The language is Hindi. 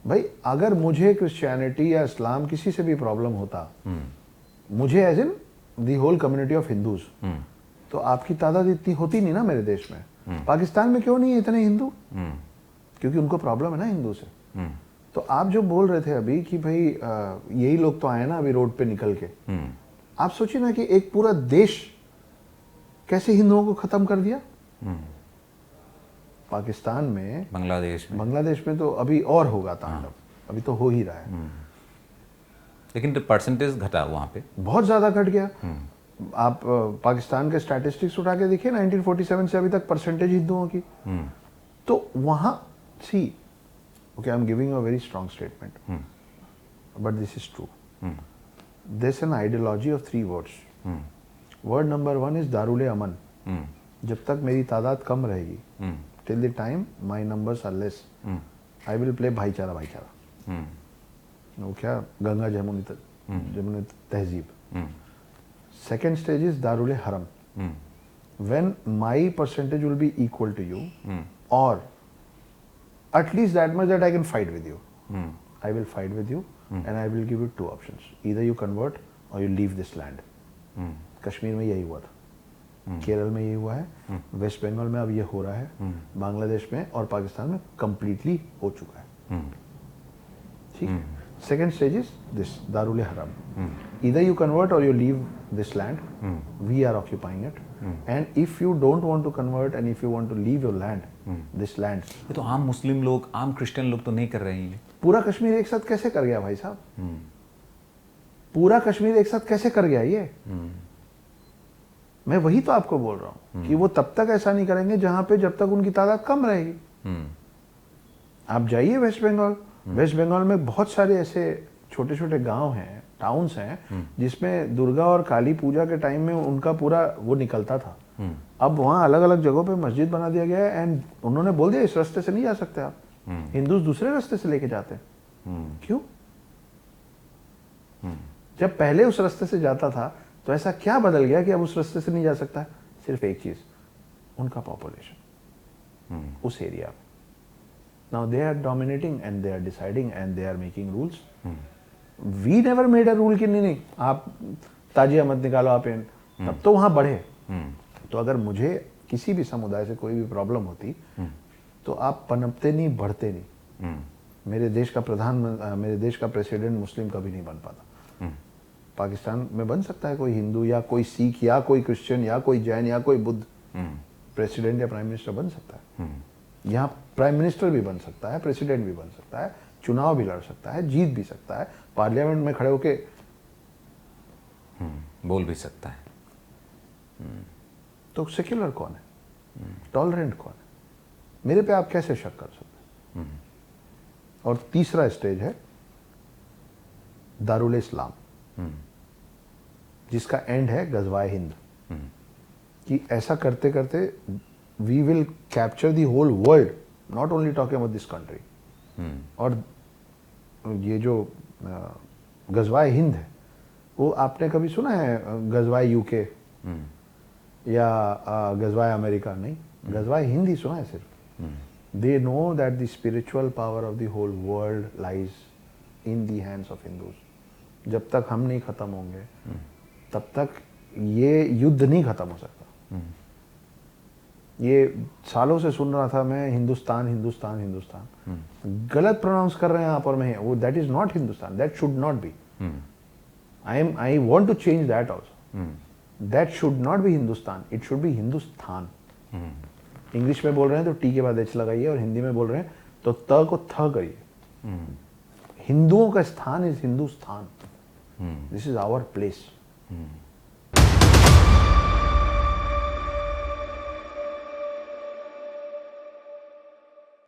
भाई अगर मुझे क्रिश्चियनिटी या इस्लाम किसी से भी प्रॉब्लम होता, मुझे as in the whole community of Hindus, तो आपकी तादाद इतनी होती नहीं ना मेरे देश में। पाकिस्तान में क्यों नहीं है इतने हिंदू? क्योंकि उनको प्रॉब्लम है ना हिंदू से। तो आप जो बोल रहे थे अभी कि भाई यही लोग तो आए ना अभी रोड पे निकल के, आप सोचिए ना कि एक पूरा देश कैसे हिंदुओं को खत्म कर दिया। पाकिस्तान में, बांग्लादेश में तो अभी और होगा तांडव, अभी तो हो ही रहा है। लेकिन परसेंटेज घटा वहां पे, बहुत ज्यादा घट गया। आप पाकिस्तान के स्टैटिस्टिक्स उठा के देखिए 1947 से अभी तक परसेंटेज हिंदुओं की। तो वहां सी, okay, I'm giving you a very strong statement, but this is true. There's an ideology of 3 words. Word number 1 is Darul अमन। जब तक मेरी तादाद कम रहेगी, till the time my numbers are less, I will play भाईचारा भाईचारा। वो क्या, गंगा जमुनी तहजीब। Second stage is दारुल हरम। When my percentage will be equal to you, or at least that much that I can fight with you, I will fight with you, and I will give you 2 options. Either you convert or you leave this land. Kashmir में यही हुआ था, केरल में यही हुआ है, वेस्ट बंगाल में अब ये हो रहा है, बांग्लादेश में और पाकिस्तान में कंप्लीटली हो चुका है। ठीक। Second stage is this Darul हरम। Either you convert or you leave this land. We are occupying it. And if you don't want to convert and if you want to leave your land, this land. ये तो आम मुस्लिम लोग, आम क्रिश्चियन लोग तो नहीं कर रहे हैं। पूरा कश्मीर एक साथ कैसे कर गया भाई साहब? पूरा कश्मीर एक साथ कैसे कर गया ये? मैं वही तो आपको बोल रहा हूँ कि वो तब तक ऐसा नहीं करेंगे जहां पे जब तक उनकी तादाद कम रहेगी। आप जाइए वेस्ट बंगाल, वेस्ट बंगाल में बहुत सारे ऐसे छोटे छोटे गांव हैं, टाउन्स हैं, जिसमें दुर्गा और काली पूजा के टाइम में उनका पूरा वो निकलता था। अब वहाँ अलग अलग जगहों पे मस्जिद बना दिया गया है, एंड उन्होंने बोल दिया इस रास्ते से नहीं जा सकते आप। हिंदूज दूसरे रास्ते से लेके जाते हैं। क्यों? जब पहले उस रास्ते से जाता था तो ऐसा क्या बदल गया कि अब उस रास्ते से नहीं जा सकता? सिर्फ एक चीज, उनका पॉपुलेशन उस एरिया में। Now they are dominating and they are deciding and they are making rules. We never made a rule कि नहीं आप ताजिया मत निकालो आप इन, तब तो वहां बढ़े। तो अगर मुझे किसी भी समुदाय से कोई भी प्रॉब्लम होती तो आप पनपते नहीं, बढ़ते नहीं। मेरे देश का प्रेसिडेंट मुस्लिम कभी नहीं बन पाता। पाकिस्तान में बन सकता है कोई हिंदू या कोई सिख या कोई क्रिश्चियन या कोई जैन या कोई बुद्ध, प्रेसिडेंट या प्राइम मिनिस्टर बन सकता है। यहाँ प्राइम मिनिस्टर भी बन सकता है, प्रेसिडेंट भी बन सकता है, चुनाव भी लड़ सकता है, जीत भी सकता है, पार्लियामेंट में खड़े होके बोल भी सकता है। तो सेक्युलर कौन है? टॉलरेंट कौन है? मेरे पे आप कैसे शक कर सकते हैं? और तीसरा स्टेज है दारुल इस्लाम, जिसका एंड है गजवाए हिंद। कि ऐसा करते करते we will capture the whole world, not only talking about this country. और ये जो गजवाए हिंद है, वो आपने कभी सुना है गजवाए यूके या गजवाए अमेरिका? नहीं, गजवाए हिंद ही सुना है सिर्फ। They know that the spiritual power of the whole world lies in the hands of Hindus. जब तक हम नहीं खत्म होंगे तब तक ये युद्ध नहीं खत्म हो सकता। ये सालों से सुन रहा था मैं, हिंदुस्तान हिंदुस्तान हिंदुस्तान। गलत प्रोनाउंस कर रहे हैं आप और मैं, वो that is not Hindustan, that should not be. I want to change that also. That should not be Hindustan, it should be Hindustan. English में बोल रहे हैं तो टी के बाद एच लगाइए, और हिंदी में बोल रहे हैं तो त को थ करिए। हिंदुओं का स्थान is Hindustan. This is our place.